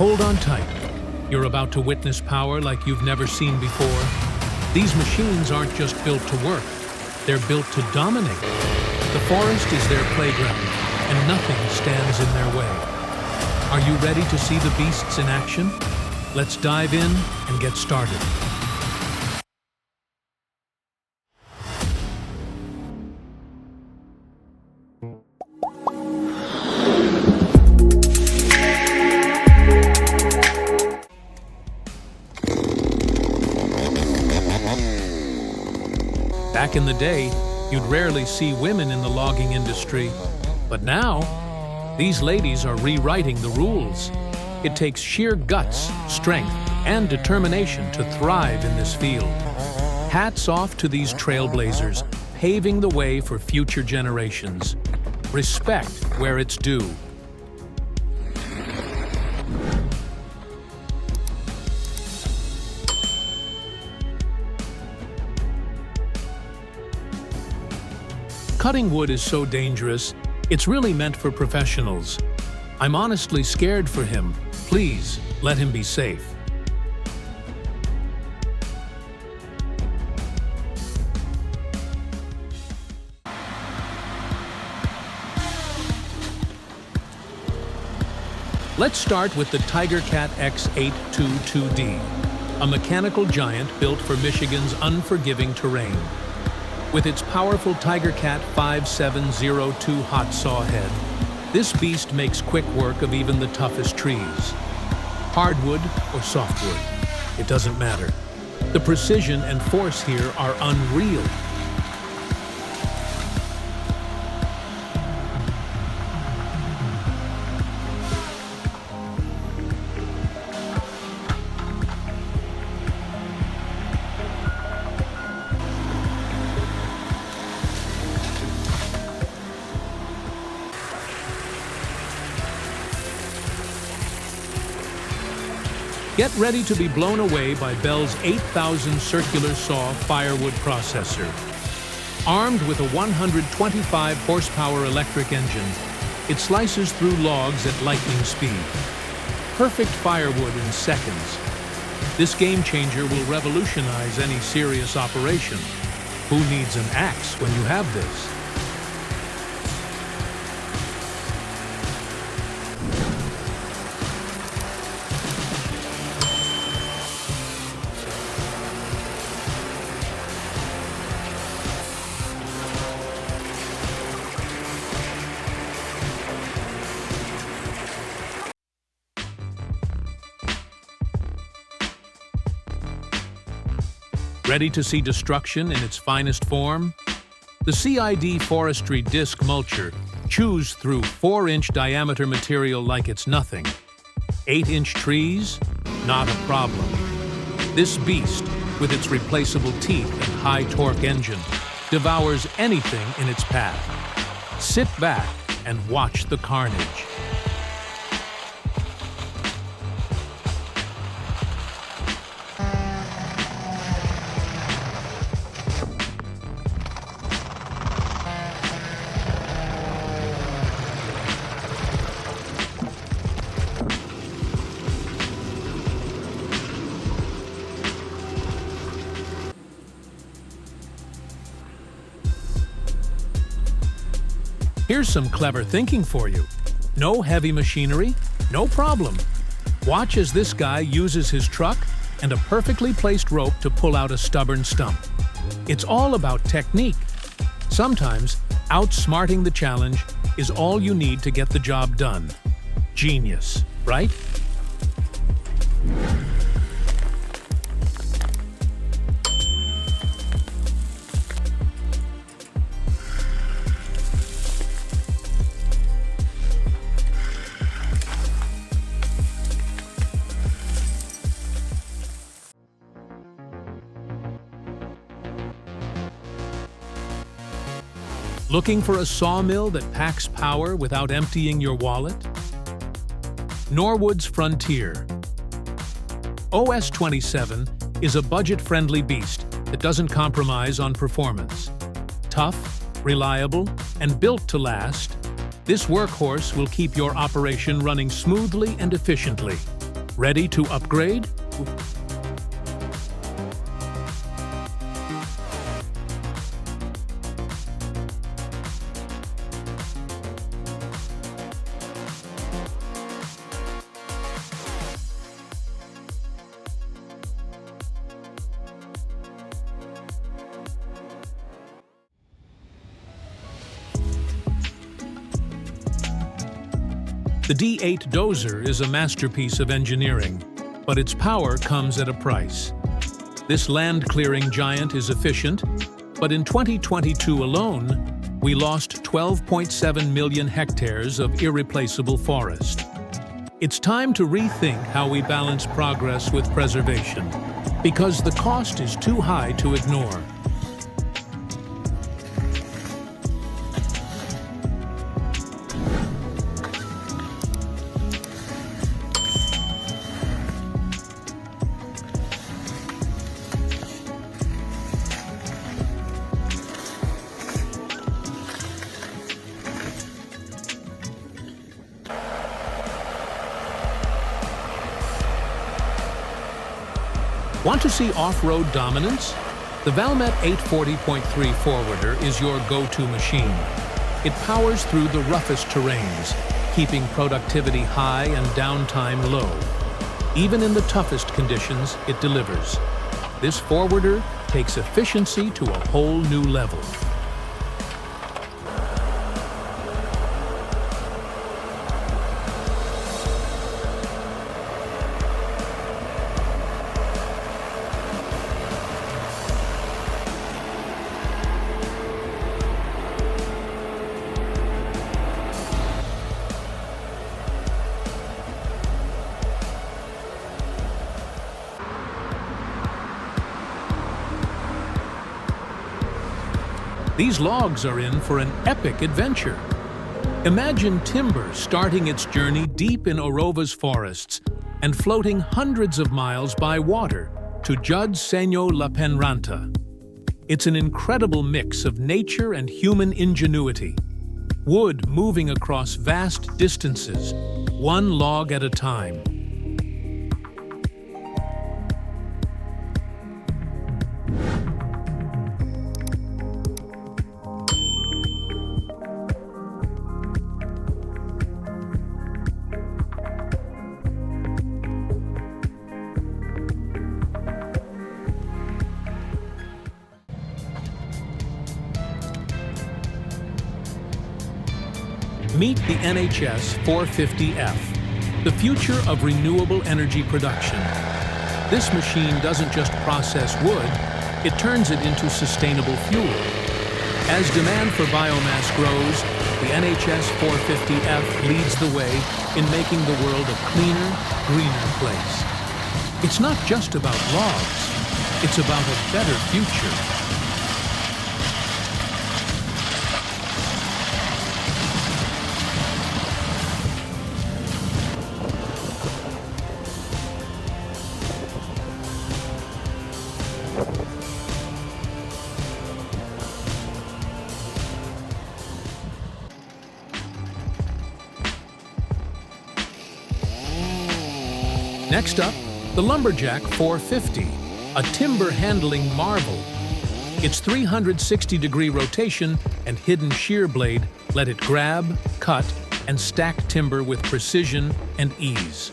Hold on tight. You're about to witness power like you've never seen before. These machines aren't just built to work, they're built to dominate. The forest is their playground, and nothing stands in their way. Are you ready to see the beasts in action? Let's dive in and get started. Back in the day, you'd rarely see women in the logging industry. But now, these ladies are rewriting the rules. It takes sheer guts, strength, and determination to thrive in this field. Hats off to these trailblazers, paving the way for future generations. Respect where it's due. Cutting wood is so dangerous, it's really meant for professionals. I'm honestly scared for him. Please, let him be safe. Let's start with the Tigercat X822D, a mechanical giant built for Michigan's unforgiving terrain. With its powerful Tigercat 5702 hot saw head, this beast makes quick work of even the toughest trees. Hardwood or softwood, it doesn't matter. The precision and force here are unreal. Get ready to be blown away by Bell's 8,000 Circular Saw Firewood Processor. Armed with a 125 horsepower electric engine, it slices through logs at lightning speed. Perfect firewood in seconds. This game changer will revolutionize any serious operation. Who needs an axe when you have this? Ready to see destruction in its finest form? The CID Forestry Disc Mulcher chews through 4-inch diameter material like it's nothing. 8-inch trees? Not a problem. This beast, with its replaceable teeth and high-torque engine, devours anything in its path. Sit back and watch the carnage. Here's some clever thinking for you. No heavy machinery? No problem. Watch as this guy uses his truck and a perfectly placed rope to pull out a stubborn stump. It's all about technique. Sometimes, outsmarting the challenge is all you need to get the job done. Genius, right? Looking for a sawmill that packs power without emptying your wallet? Norwood's Frontier. OS27 is a budget-friendly beast that doesn't compromise on performance. Tough, reliable, and built to last, this workhorse will keep your operation running smoothly and efficiently. Ready to upgrade? The D8 dozer is a masterpiece of engineering, but its power comes at a price. This land-clearing giant is efficient, but in 2022 alone, we lost 12.7 million hectares of irreplaceable forest. It's time to rethink how we balance progress with preservation, because the cost is too high to ignore. Want to see off-road dominance? The Valmet 840.3 Forwarder is your go-to machine. It powers through the roughest terrains, keeping productivity high and downtime low. Even in the toughest conditions, it delivers. This forwarder takes efficiency to a whole new level. These logs are in for an epic adventure. Imagine timber starting its journey deep in Orova's forests and floating hundreds of miles by water to Jud's Senyo La Penranta. It's an incredible mix of nature and human ingenuity. Wood moving across vast distances, one log at a time. Meet the NHS 450F, the future of renewable energy production. This machine doesn't just process wood, it turns it into sustainable fuel. As demand for biomass grows, the NHS 450F leads the way in making the world a cleaner, greener place. It's not just about logs, it's about a better future. Next up, the Lumberjack 450, a timber handling marvel. Its 360-degree rotation and hidden shear blade let it grab, cut, and stack timber with precision and ease.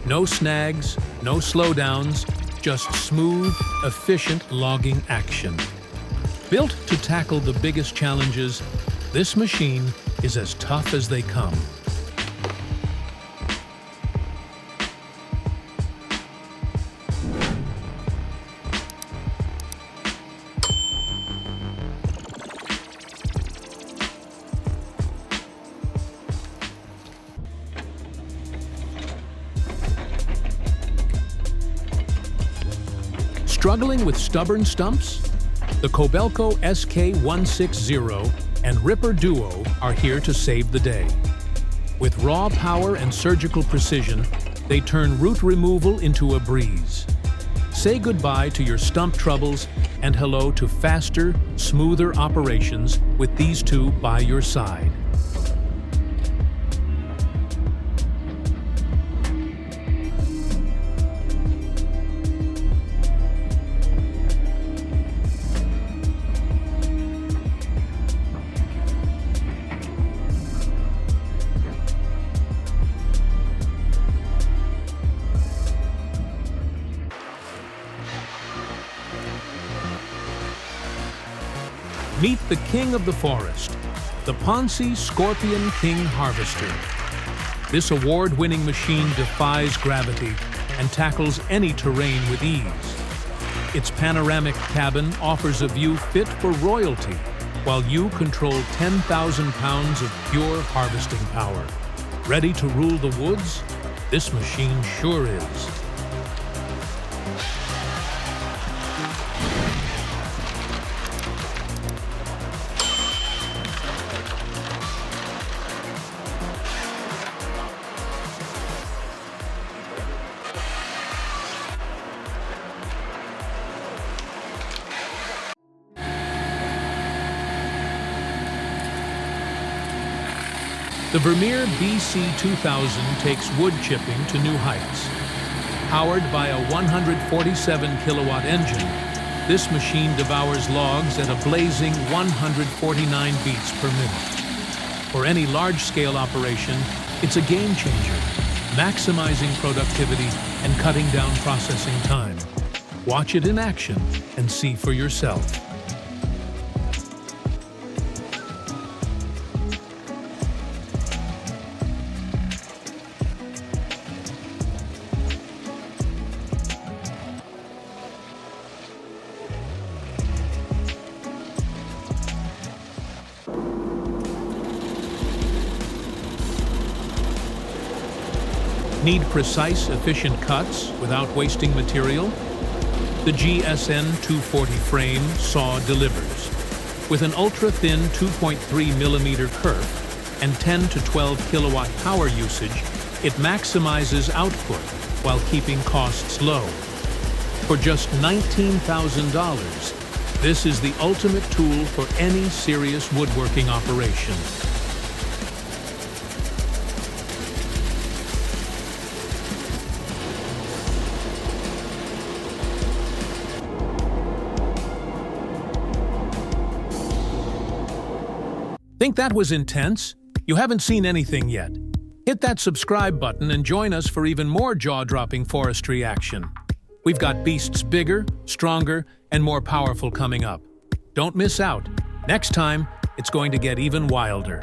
No snags, no slowdowns, just smooth, efficient logging action. Built to tackle the biggest challenges, this machine is as tough as they come. Struggling with stubborn stumps? The Kobelco SK160 and Ripper Duo are here to save the day. With raw power and surgical precision, they turn root removal into a breeze. Say goodbye to your stump troubles and hello to faster, smoother operations with these two by your side. Meet the king of the forest, the Ponsse Scorpion King Harvester. This award-winning machine defies gravity and tackles any terrain with ease. Its panoramic cabin offers a view fit for royalty, while you control 10,000 pounds of pure harvesting power. Ready to rule the woods? This machine sure is. The Vermeer BC2000 takes wood chipping to new heights. Powered by a 147-kilowatt engine, this machine devours logs at a blazing 149 beats per minute. For any large-scale operation, it's a game-changer, maximizing productivity and cutting down processing time. Watch it in action and see for yourself. Need precise, efficient cuts without wasting material? The GSN 240 frame saw delivers. With an ultra-thin 2.3mm kerf and 10 to 12 kilowatt power usage, it maximizes output while keeping costs low. For just $19,000, this is the ultimate tool for any serious woodworking operation. Think that was intense? You haven't seen anything yet. Hit that subscribe button and join us for even more jaw-dropping forestry action. We've got beasts bigger, stronger, and more powerful coming up. Don't miss out. Next time, it's going to get even wilder.